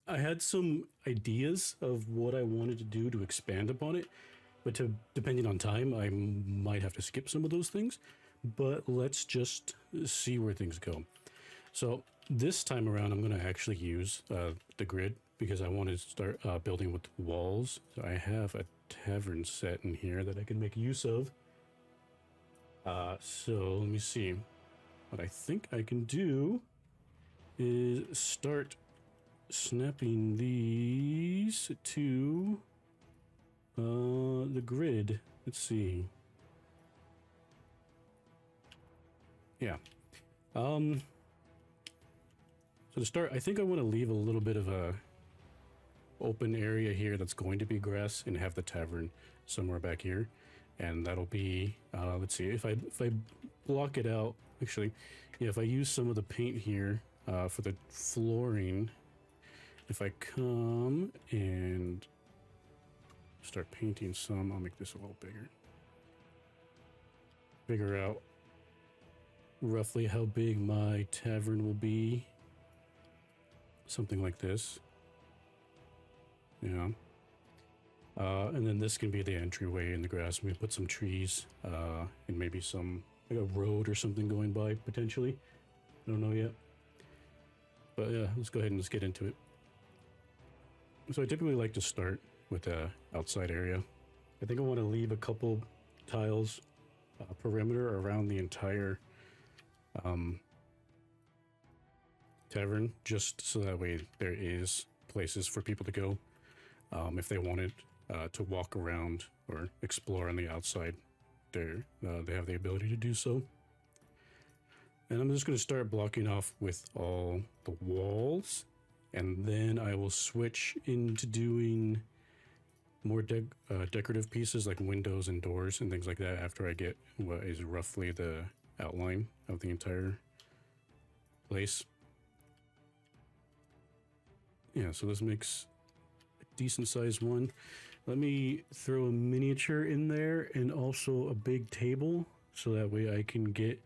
I had some ideas of what I wanted to do to expand upon it, but depending on time, I might have to skip some of those things. But let's just see where things go. So this time around, I'm going to actually use the grid because I want to start building with walls. So I have a tavern set in here that I can make use of. So let me see. What I think I can do is start snapping these to the grid. Let's see. Yeah. So to start, I think I want to leave a little bit of a open area here that's going to be grass and have the tavern somewhere back here. And that'll be, let's see, if I block it out, actually, yeah, if I use some of the paint here for the flooring, if I come and start painting some, I'll make this a little bigger. Figure out roughly how big my tavern will be. Something like this. Yeah. And then this can be the entryway in the grass. We put some trees and maybe some, like a road or something going by, potentially. I don't know yet. But yeah, let's go ahead and let's get into it. So I typically like to start with the outside area. I think I want to leave a couple tiles perimeter around the entire tavern, just so that way there is places for people to go if they wanted to walk around or explore on the outside. They have the ability to do so. And I'm just going to start blocking off with all the walls, and then I will switch into doing more decorative pieces like windows and doors and things like that after I get what is roughly the outline of the entire place. Yeah, so this makes a decent sized one. Let me throw a miniature in there and also a big table so that way I can get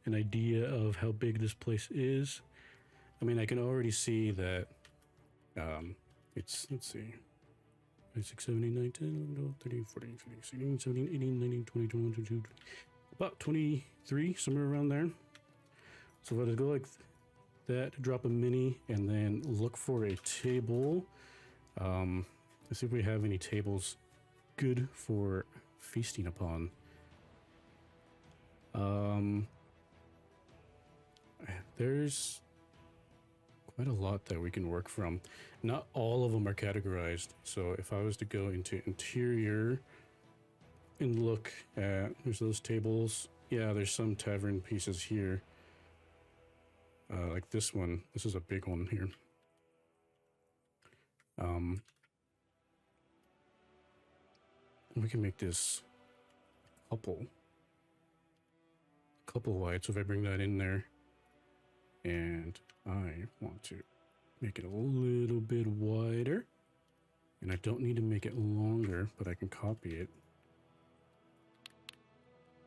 an idea of how big this place is. I mean, I can already see that it's, let's see, 6, 7, 8, 9, 10, 11, 12, 13, 14, 15, 16, 17, 18, 19, 20, 21, 22, 23, about 23, somewhere around there. So if I go like that, drop a mini, and then look for a table. Let's see if we have any tables good for feasting upon. There's quite a lot that we can work from. Not all of them are categorized. So if I was to go into interior and look at, there's those tables. Yeah, there's some tavern pieces here. Like this one. This is a big one here. We can make this couple wide. So if I bring that in there, and I want to make it a little bit wider, and I don't need to make it longer, but I can copy it.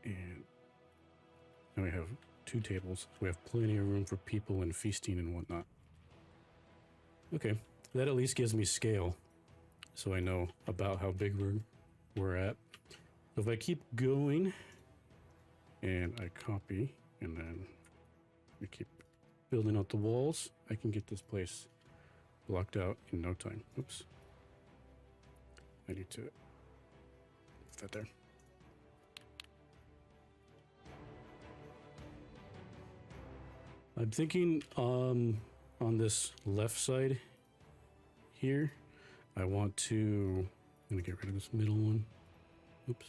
And now we have 2 tables. So we have plenty of room for people and feasting and whatnot. Okay, that at least gives me scale, so I know about how big we're at. So if I keep going, and I copy, and then we keep building out the walls, I can get this place blocked out in no time. Oops. I need to put that there. I'm thinking on this left side here, I want to, I'm gonna get rid of this middle one. Oops.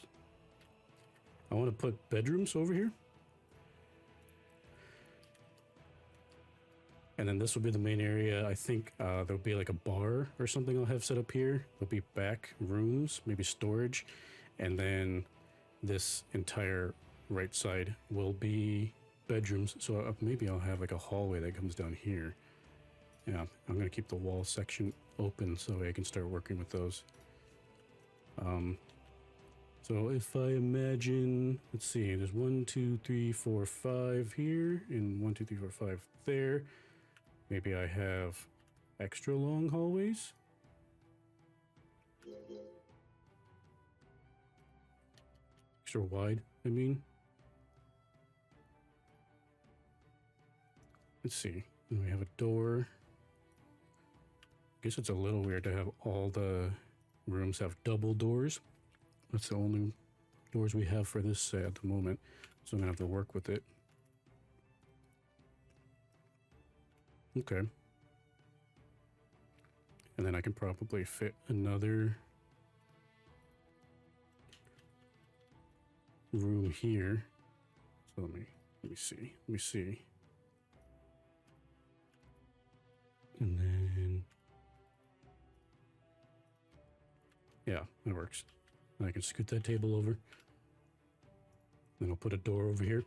I want to put bedrooms over here. And then this will be the main area. I think there'll be like a bar or something I'll have set up here. There'll be back rooms, maybe storage. And then this entire right side will be bedrooms. So maybe I'll have like a hallway that comes down here. Yeah, I'm going to keep the wall section open so I can start working with those. So if I imagine, let's see, there's 1, 2, 3, 4, 5 here, and 1, 2, 3, 4, 5 there. Maybe I have extra long hallways. Extra wide, I mean. Let's see. And we have a door. I guess it's a little weird to have all the rooms have double doors. That's the only doors we have for this set at the moment. So I'm gonna have to work with it. Okay. And then I can probably fit another room here. So let me see. And then yeah, that works. And I can scoot that table over. Then I'll put a door over here.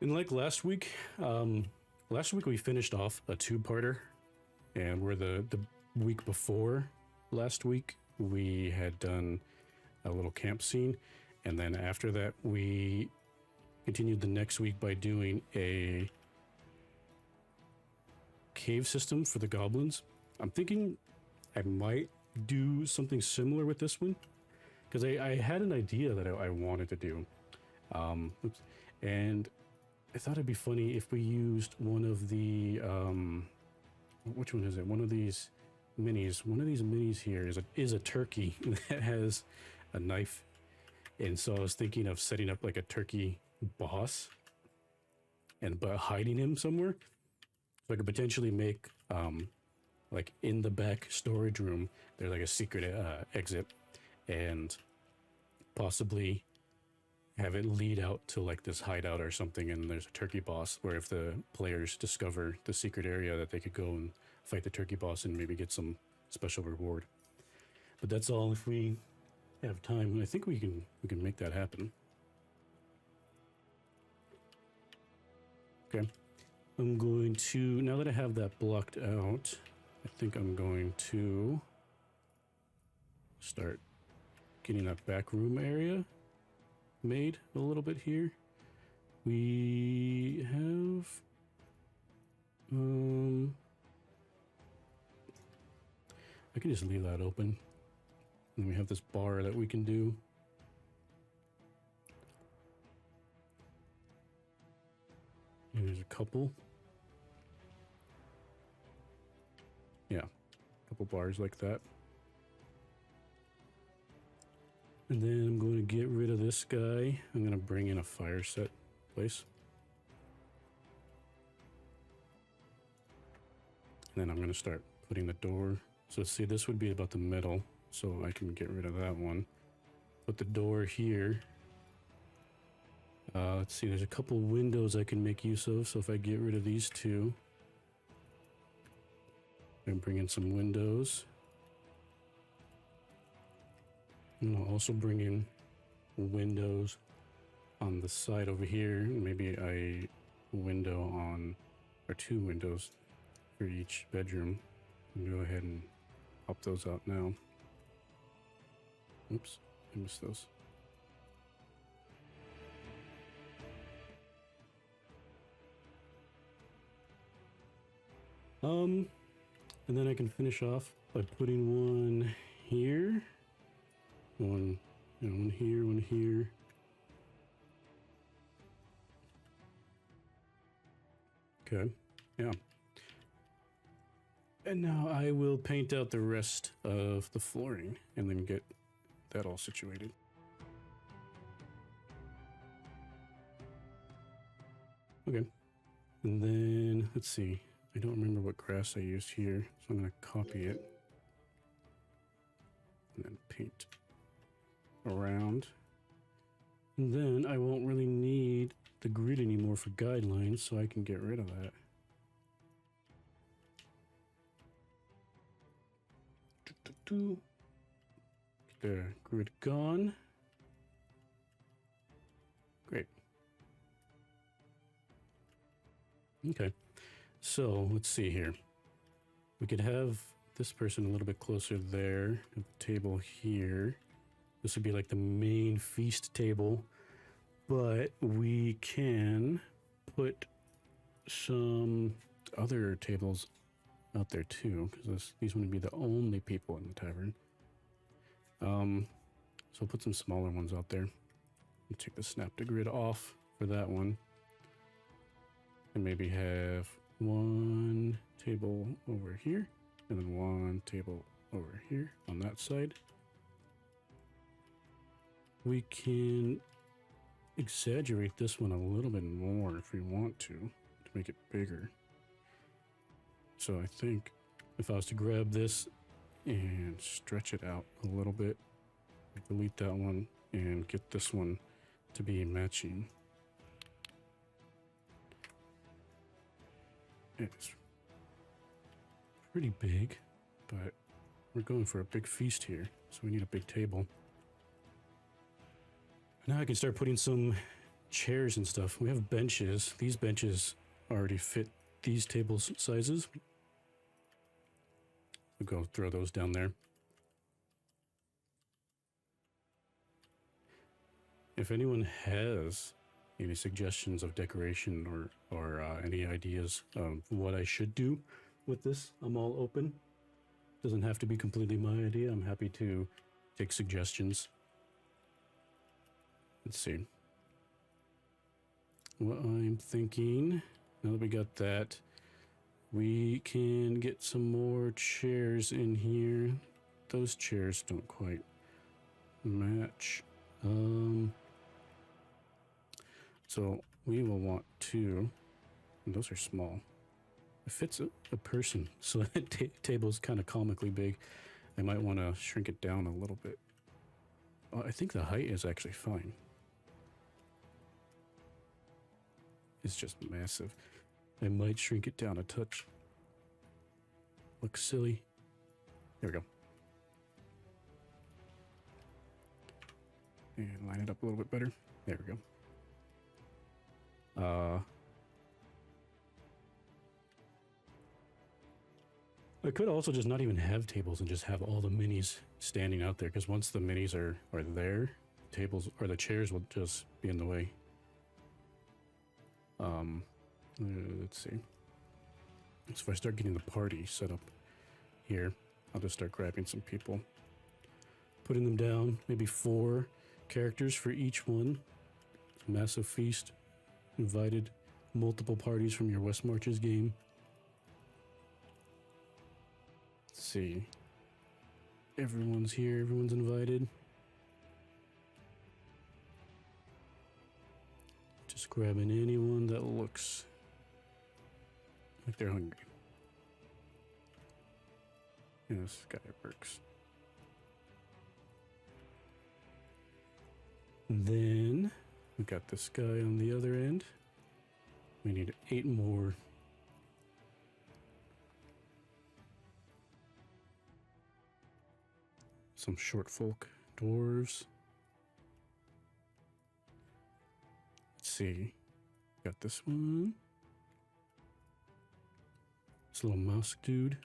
And like last week we finished off a two-parter, and we're the week before last week we had done a little camp scene, and then after that we continued the next week by doing a cave system for the goblins. I'm thinking I might do something similar with this one, because I had an idea that I wanted to do. And I thought it'd be funny if we used one of the, which one is it? One of these minis. One of these minis here is a turkey that has a knife. And so I was thinking of setting up like a turkey boss but hiding him somewhere. So I could potentially make, like in the back storage room, there's like a secret exit, and possibly have it lead out to like this hideout or something, and there's a turkey boss where if the players discover the secret area that they could go and fight the turkey boss and maybe get some special reward. But that's all if we have time. I think we can make that happen. Okay. I'm going to, now that I have that blocked out, I think I'm going to start getting that back room area made a little bit here. We have I can just leave that open, and we have this bar that we can do. And there's a couple, yeah, a couple bars like that. And then I'm going to get rid of this guy. I'm going to bring in a fire set place. And then I'm going to start putting the door. So see, this would be about the middle, so I can get rid of that one. Put the door here. Let's see, there's a couple windows I can make use of. So if I get rid of these two, I can bring in some windows. And I'll also bring in windows on the side over here. Maybe a window on, or two windows for each bedroom. I'll go ahead and pop those out now. Oops, I missed those. And then I can finish off by putting one here. One here, one here. Okay, yeah. And now I will paint out the rest of the flooring and then get that all situated. Okay, and then let's see. I don't remember what grass I used here, so I'm going to copy it and then paint around. And then I won't really need the grid anymore for guidelines, so I can get rid of that. Get the grid gone. Great. Okay, so let's see here. We could have this person a little bit closer there, have the table here. This would be like the main feast table. but we can put some other tables out there too, because these wouldn't be the only people in the tavern. So put some smaller ones out there. We'll take the snap to grid off for that one, and maybe have one table over here and then one table over here on that side. We can exaggerate this one a little bit more if we want to make it bigger. So I think if I was to grab this and stretch it out a little bit, delete that one and get this one to be matching. It's pretty big, but we're going for a big feast here, so we need a big table. Now I can start putting some chairs and stuff. We have benches. These benches already fit these table sizes. We'll go throw those down there. If anyone has any suggestions of decoration or any ideas of what I should do with this, I'm all open. Doesn't have to be completely my idea. I'm happy to take suggestions. Let's see. What I'm thinking, now that we got that, we can get some more chairs in here. Those chairs don't quite match. So we will want to, and those are small. It fits a person, so that table's kind of comically big. I might want to shrink it down a little bit. I think the height is actually fine. It's just massive. I might shrink it down a touch. Looks silly. There we go. And line it up a little bit better. There we go. I could also just not even have tables and just have all the minis standing out there, because once the minis are there, tables or the chairs will just be in the way. Let's see. So if I start getting the party set up here, I'll just start grabbing some people, putting them down, maybe 4 characters for each one. Massive feast. Invited multiple parties from your West Marches game. Let's see. Everyone's here, everyone's invited. Just grabbing anyone that looks like they're hungry. Yeah, this guy works. And then we got this guy on the other end. We need 8 more. Some short folk dwarves. Let's see. Got this one. This little mouse dude.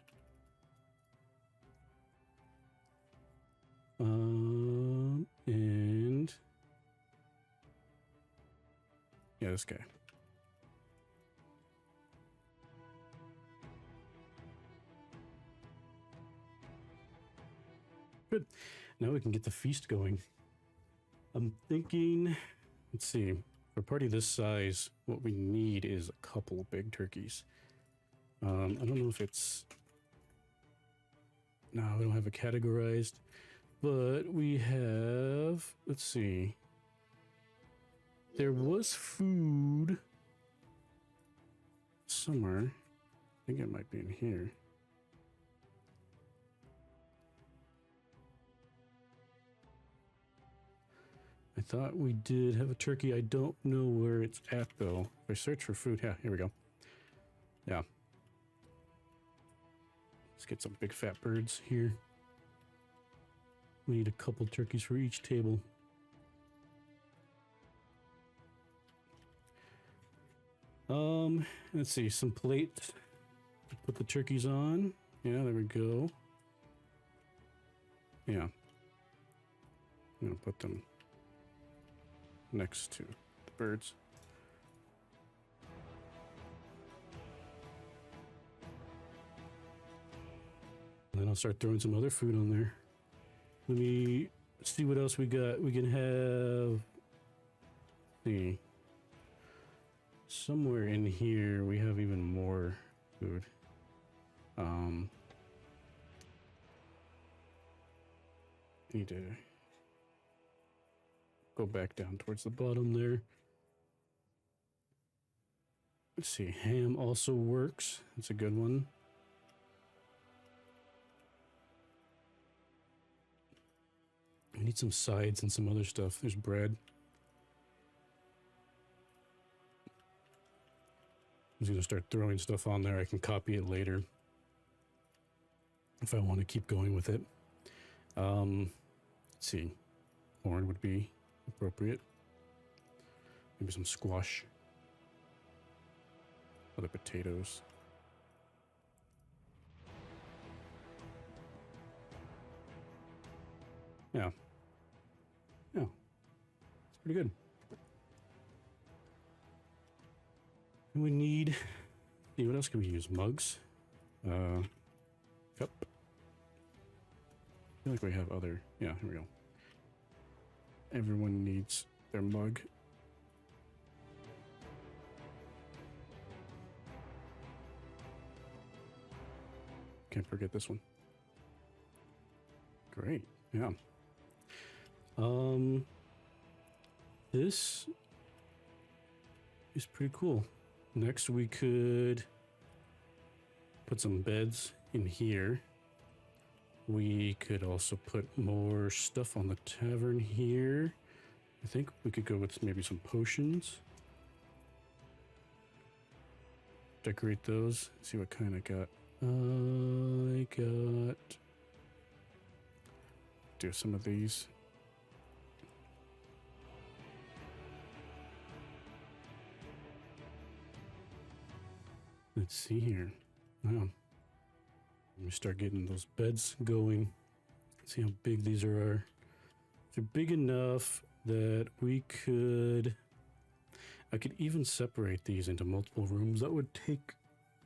And yeah, this guy. Good. Now we can get the feast going. I'm thinking, let's see, for a party this size, what we need is a couple of big turkeys. I don't know if it's, no, we don't have it categorized, but we have, let's see, there was food somewhere. I think it might be in here. I thought we did have a turkey. I don't know where it's at, though. If I search for food, yeah, here we go. Yeah. Let's get some big fat birds here. We need a couple turkeys for each table. Let's see, some plates to put the turkeys on. Yeah, there we go. Yeah. I'm gonna put them next to birds. And then I'll start throwing some other food on there. Let me see what else we got. We can have... see. Somewhere in here we have even more food. Need to go back down towards the bottom there. Let's see, ham also works. That's a good one. I need some sides and some other stuff. There's bread. I'm just gonna start throwing stuff on there. I can copy it later if I want to keep going with it. Let's see, corn would be appropriate. Maybe some squash. Other potatoes. Yeah. Yeah. It's pretty good. And we need... see, what else can we use? Mugs? Cup. I feel like we have other... yeah, here we go. Everyone needs their mug. Can't forget this one. Great, yeah. This is pretty cool. Next we could put some beds in here. We could also put more stuff on the tavern here. I think we could go with maybe some potions. Decorate those. See what kind I got. I got... do some of these. Let's see here. Wow. Let me start getting those beds going. See how big these are. They're big enough that we could... I could even separate these into multiple rooms. That would take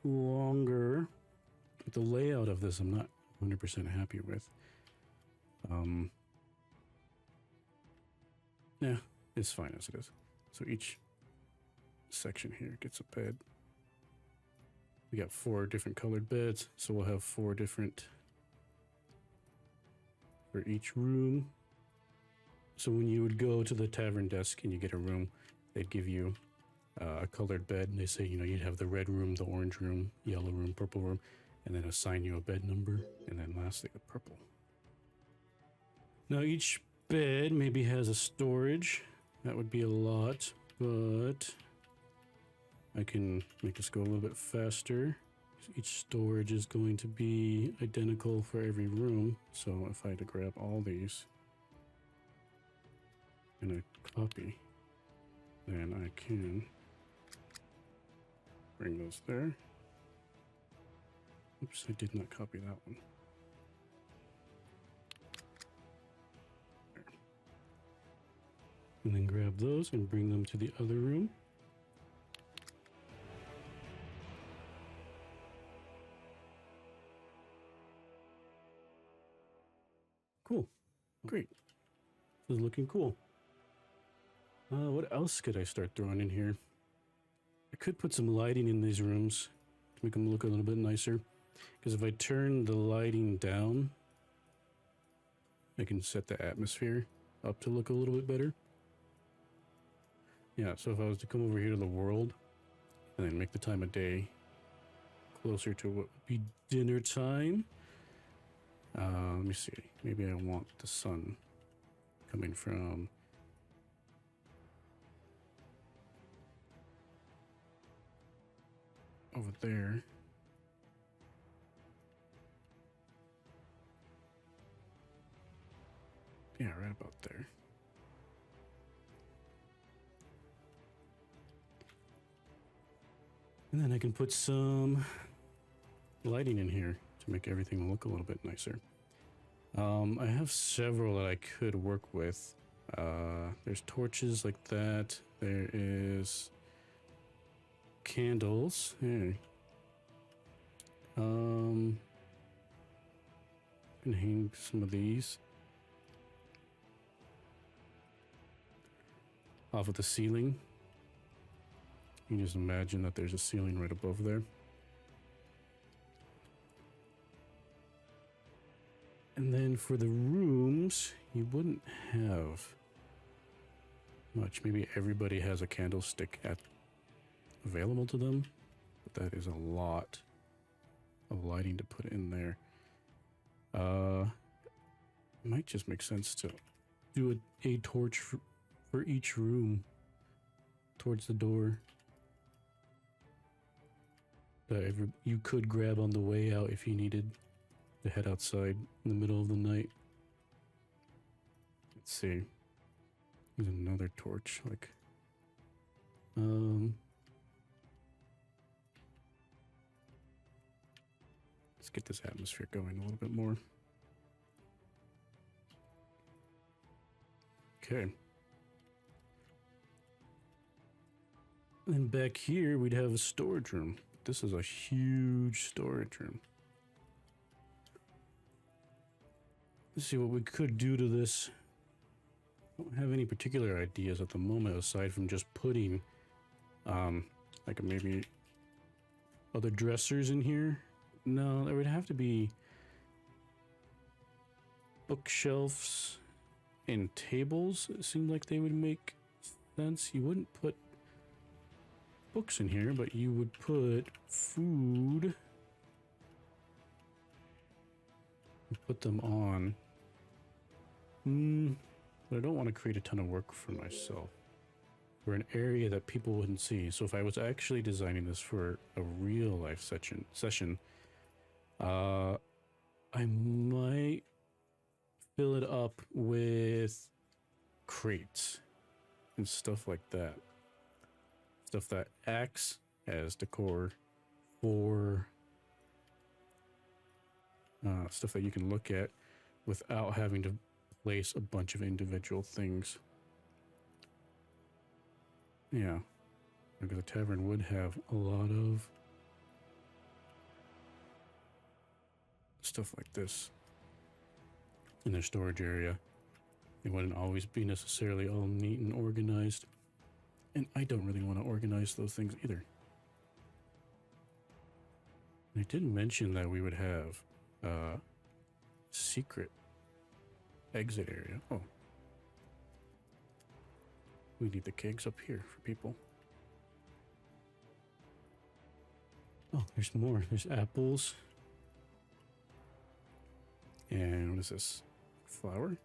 longer. But the layout of this I'm not 100% happy with. Yeah, it's fine as it is. So each section here gets a bed. We got 4 different colored beds, so we'll have 4 different for each room. So when you would go to the tavern desk and you get a room, they'd give you a colored bed, and they say, you know, you'd have the red room, the orange room, yellow room, purple room, and then assign you a bed number, and then lastly the purple. Now each bed maybe has a storage. That would be a lot, but I can make this go a little bit faster. Each storage is going to be identical for every room. So if I had to grab all these and I copy, then I can bring those there. Oops, I did not copy that one. There. And then grab those and bring them to the other room. Cool. Great. This is looking cool. What else could I start throwing in here? I could put some lighting in these rooms to make them look a little bit nicer. Because if I turn the lighting down, I can set the atmosphere up to look a little bit better. Yeah, so if I was to come over here to the world and then make the time of day closer to what would be dinner time. Let me see. Maybe I want the sun coming from over there. Yeah, right about there. And then I can put some lighting in here to make everything look a little bit nicer. I have several that I could work with. There's torches like that. There is candles. Hey. Can hang some of these off of the ceiling. You can just imagine that there's a ceiling right above there. And then for the rooms, you wouldn't have much. Maybe everybody has a candlestick available to them, but that is a lot of lighting to put in there. It might just make sense to do a torch for each room towards the door that you could grab on the way out if you needed to head outside in the middle of the night. Let's see. There's another torch, like, let's get this atmosphere going a little bit more. Okay. And back here, we'd have a storage room. This is a huge storage room. Let's see what we could do to this. I don't have any particular ideas at the moment aside from just putting like maybe other dressers in here. No, there would have to be bookshelves and tables. It seemed like they would make sense. You wouldn't put books in here, but you would put food. Put them on. But I don't want to create a ton of work for myself. For an area that people wouldn't see. So if I was actually designing this for a real life session, I might fill it up with crates and stuff like that. Stuff that acts as decor for stuff that you can look at without having to place a bunch of individual things. Yeah, because the tavern would have a lot of stuff like this in their storage area. It wouldn't always be necessarily all neat and organized, and I don't really want to organize those things either. I did mention that we would have secret exit area. Oh, we need the kegs up here for people. Oh, there's more. There's apples. And what is this? Flour?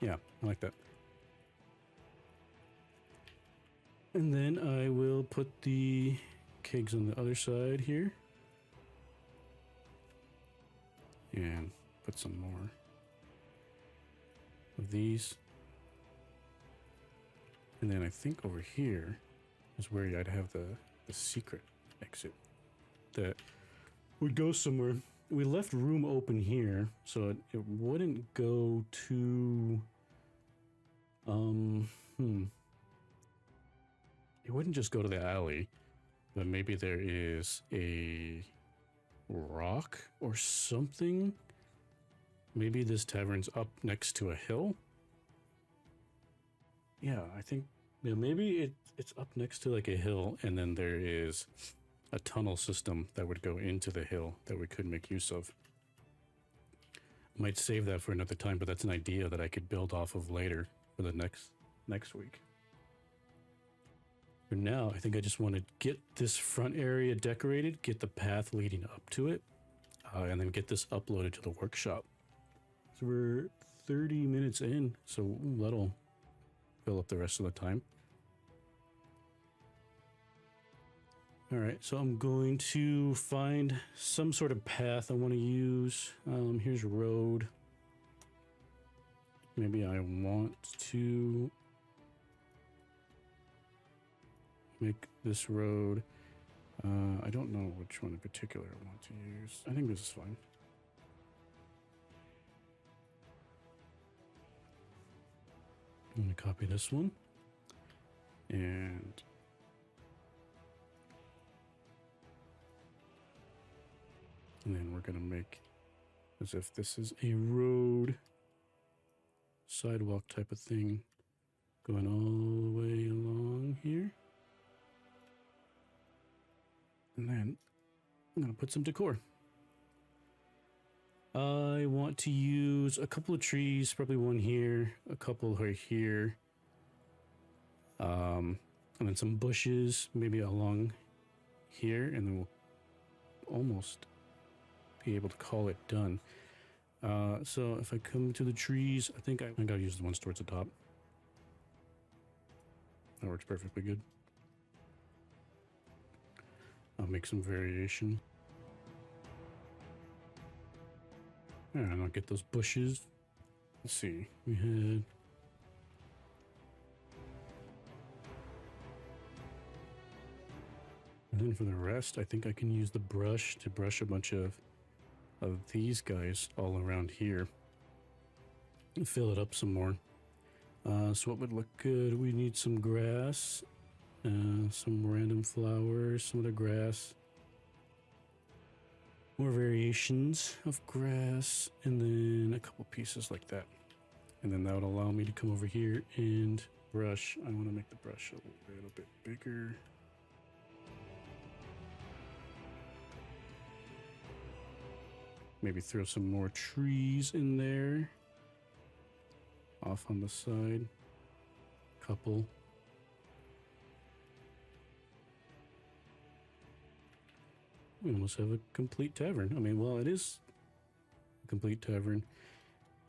Yeah, I like that. And then I will put the kegs on the other side here. And put some more of these. And then I think over here is where I'd have the secret exit that would go somewhere. We left room open here, so it wouldn't go to it wouldn't just go to the alley, but maybe there is a rock or something. Maybe this tavern's up next to a hill. Yeah, I think maybe it's up next to like a hill, and then there is a tunnel system that would go into the hill that we could make use of. Might save that for another time, but that's an idea that I could build off of later for the next week. For now, I think I just want to get this front area decorated, get the path leading up to it, and then get this uploaded to the workshop. So we're 30 minutes in, so that'll fill up the rest of the time. All right, so I'm going to find some sort of path I want to use. Here's road. Maybe I want to make this road. I don't know which one in particular I want to use. I think this is fine. I'm going to copy this one. And then we're going to make as if this is a road, sidewalk type of thing, going all the way along here. And then I'm going to put some decor. I want to use a couple of trees, probably one here, a couple right here. And then some bushes, maybe along here, and then we'll almost be able to call it done. So if I come to the trees, I think I gotta use the ones towards the top. That works perfectly good. I'll make some variation. And I'll get those bushes. Let's see, we had... And then for the rest, I think I can use the brush to brush a bunch of these guys all around here. And fill it up some more. So what would look good? We need some grass, some random flowers, some other grass. More variations of grass, and then a couple pieces like that. And then that would allow me to come over here and brush. I want to make the brush a little bit bigger. Maybe throw some more trees in there. Off on the side. Couple. We almost have a complete tavern. I mean, well, it is a complete tavern.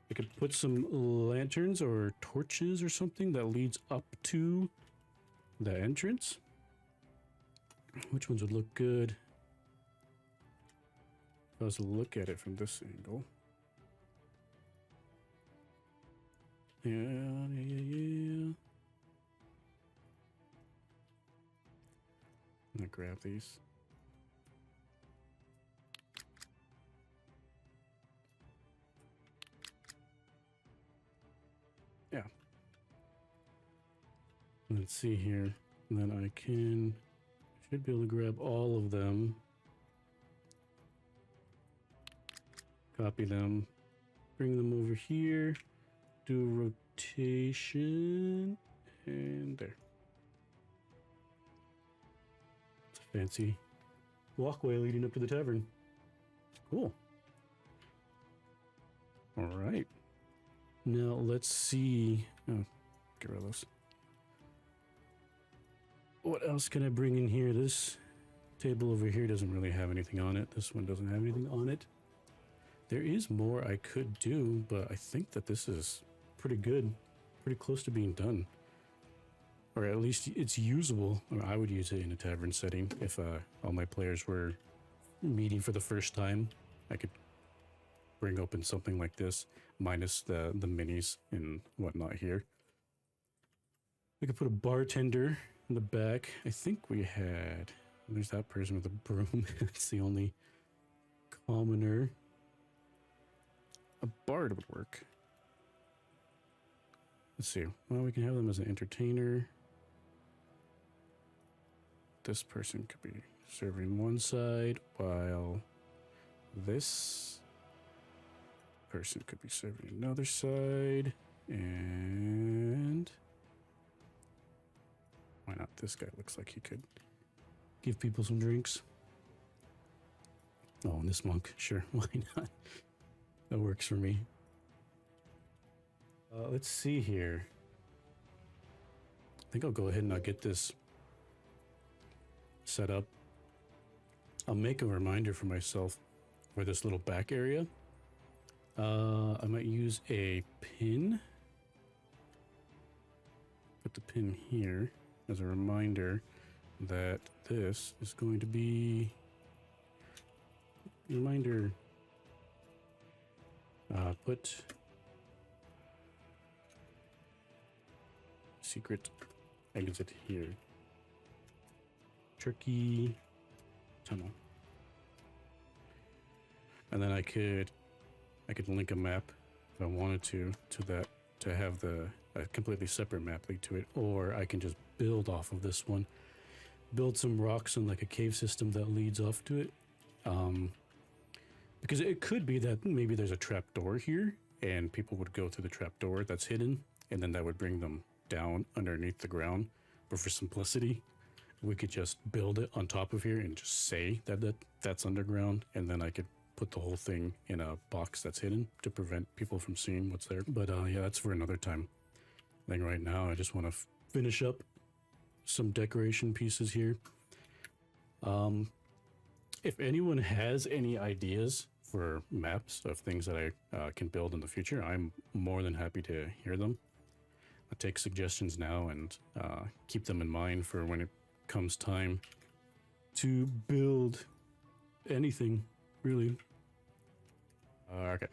I could put some lanterns or torches or something that leads up to the entrance. Which ones would look good? If I was to look at it from this angle. Yeah. I'm gonna grab these. Yeah. Let's see here. And then I should be able to grab all of them. Copy them. Bring them over here. Do a rotation. And there. It's a fancy walkway leading up to the tavern. Cool. All right. Now let's see. Oh, get rid of those. What else can I bring in here? This table over here doesn't really have anything on it. This one doesn't have anything on it. There is more I could do, but I think that this is pretty good. Pretty close to being done. Or at least it's usable. Or I would use it in a tavern setting if all my players were meeting for the first time. I could bring open something like this, minus the minis and whatnot here. We could put a bartender in the back. I think we had... There's that person with a broom. It's the only commoner. A bard would work. Let's see. Well, we can have them as an entertainer. This person could be serving one side, while this person could be serving another side. And why not? This guy looks like he could give people some drinks. Oh, and this monk. Sure, why not? That works for me. Let's see here. I think I'll go ahead and I'll get this set up. I'll make a reminder for myself for this little back area. I might use a pin. Put the pin here as a reminder that this is going to be reminder. Put secret exit here. Turkey tunnel. And then I could link a map if I wanted to that, to have a completely separate map lead to it, or I can just build off of this one, build some rocks and like a cave system that leads off to it. Because it could be that maybe there's a trap door here and people would go through the trap door that's hidden, and then that would bring them down underneath the ground. But for simplicity, we could just build it on top of here and just say that's underground, and then I could put the whole thing in a box that's hidden to prevent people from seeing what's there. But yeah, that's for another time. I think right now I just want to finish up some decoration pieces here. If anyone has any ideas for maps of things that I can build in the future, I'm more than happy to hear them. I'll take suggestions now and keep them in mind for when it comes time to build anything, really. Okay.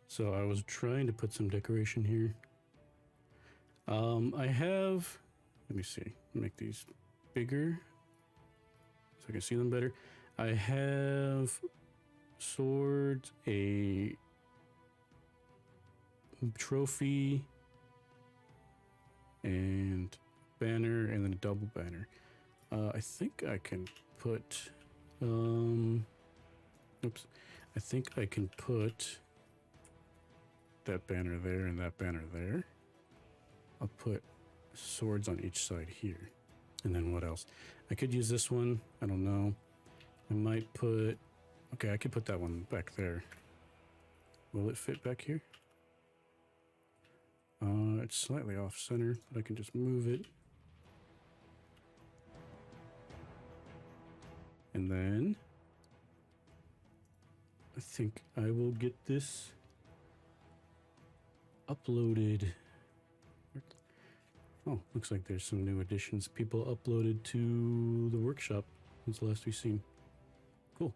So I was trying to put some decoration here. I have, let me see, make these bigger so I can see them better. I have swords, a trophy, and banner, and then a double banner. I think I can put, oops. I think I can put that banner there and that banner there. I'll put swords on each side here. And then what else? I could use this one. I don't know. I might put... Okay, I could put that one back there. Will it fit back here? It's slightly off center, but I can just move it. And then I think I will get this uploaded. Oh, looks like there's some new additions people uploaded to the workshop since the last we've seen. Cool.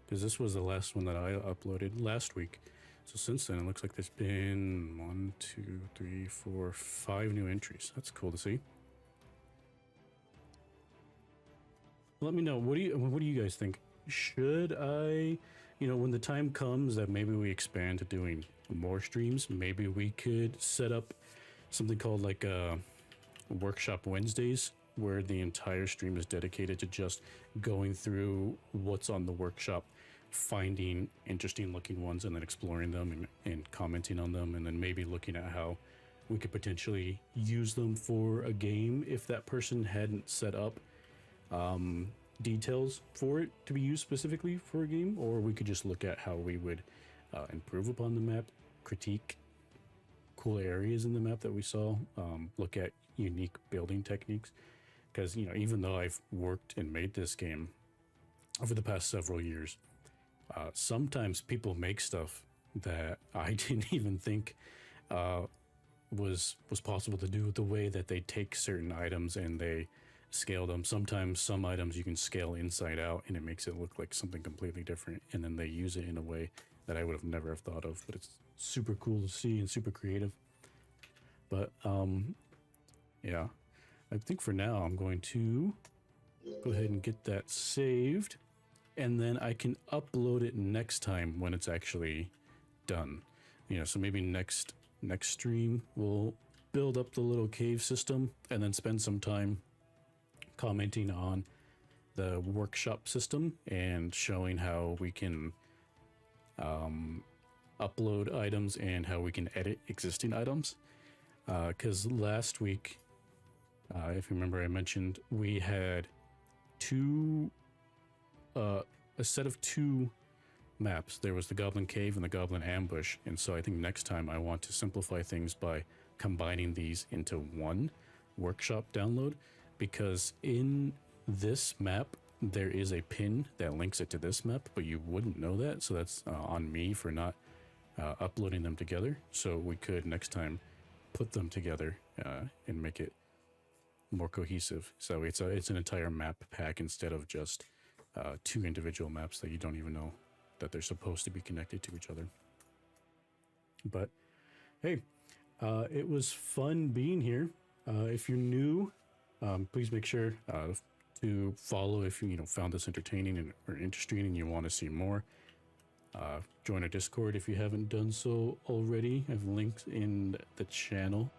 Because this was the last one that I uploaded last week. So since then, it looks like there's been 1, 2, 3, 4, 5 new entries. That's cool to see. Let me know. What do you guys think? Should I, when the time comes that maybe we expand to doing more streams, maybe we could set up something called like a Workshop Wednesdays, where the entire stream is dedicated to just going through what's on the workshop, finding interesting looking ones and then exploring them and commenting on them, and then maybe looking at how we could potentially use them for a game if that person hadn't set up details for it to be used specifically for a game, or we could just look at how we would improve upon the map, critique cool areas in the map that we saw, look at unique building techniques. Because even though I've worked and made this game over the past several years, sometimes people make stuff that I didn't even think was possible to do, with the way that they take certain items and they scale them. Sometimes some items you can scale inside out and it makes it look like something completely different, and then they use it in a way that I would have never have thought of, but it's super cool to see and super creative. But yeah, I think for now I'm going to go ahead and get that saved, and then I can upload it next time when it's actually done. So maybe next stream we'll build up the little cave system and then spend some time commenting on the workshop system and showing how we can upload items and how we can edit existing items. Because last week, if you remember, I mentioned we had a set of 2 maps. There was the Goblin Cave and the Goblin Ambush, and so I think next time I want to simplify things by combining these into one workshop download, because in this map there is a pin that links it to this map, but you wouldn't know that, so that's on me for not uploading them together. So we could next time put them together and make it more cohesive, so it's an entire map pack instead of just 2 individual maps that you don't even know that they're supposed to be connected to each other. But hey, it was fun being here. If you're new, please make sure to follow if you found this entertaining or interesting and you want to see more. Join our Discord if you haven't done so already. I've linked in the channel